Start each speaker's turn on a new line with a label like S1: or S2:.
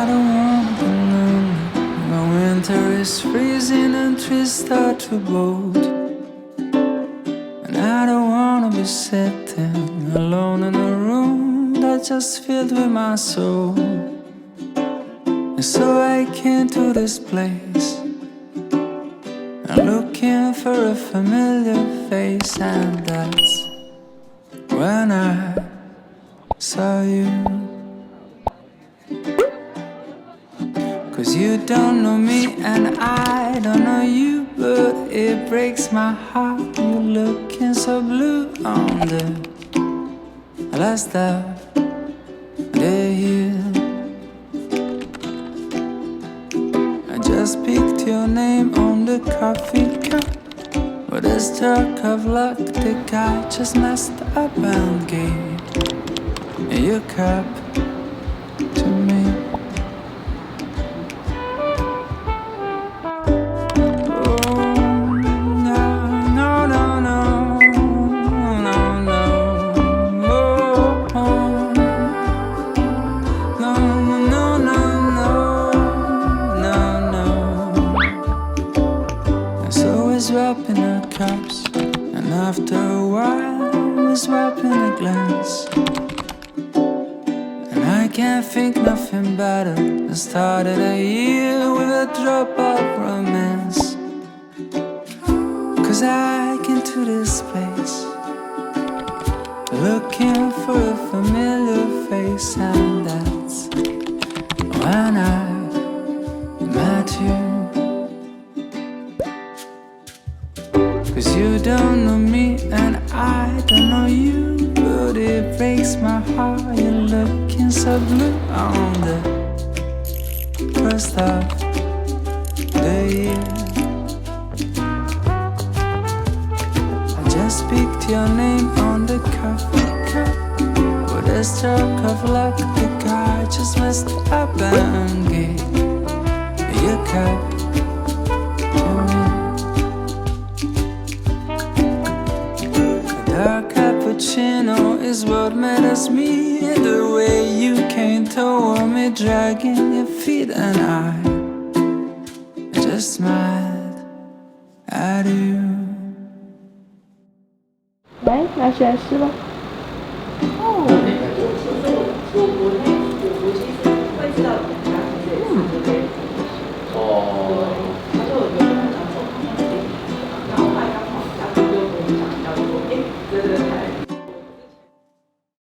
S1: I don't wanna be lonely when winter is freezing and trees start to bolt. And I don't wanna be sitting alone in a room that's just filled with my soul. And so I came to this place, I'm looking for a familiar face, and that's when I saw you. 'Cause you don't know me and I don't know you, but it breaks my heart. You're looking so blue on the last of the year. I just picked your name on the coffee cup. With a stroke of luck, the guy just messed up and gave your cup to me. Swapping our cups, and after a while we're swapping a glance. And I can't think nothing better than started a year with a drop of romance. 'Cause I came to this place looking for a familiar face, and that's when I met you. 'Cause you don't know me and I don't know you, but it breaks my heart. You're looking so blue on the first of the year. I just picked your name on the coffee cup. With a stroke of luck, the guy just messed up and gave your cup to me. A cappuccino is what made us meet. The way you came toward me, dragging your feet, and I just smiled at you.
S2: 来，拿起来吃吧。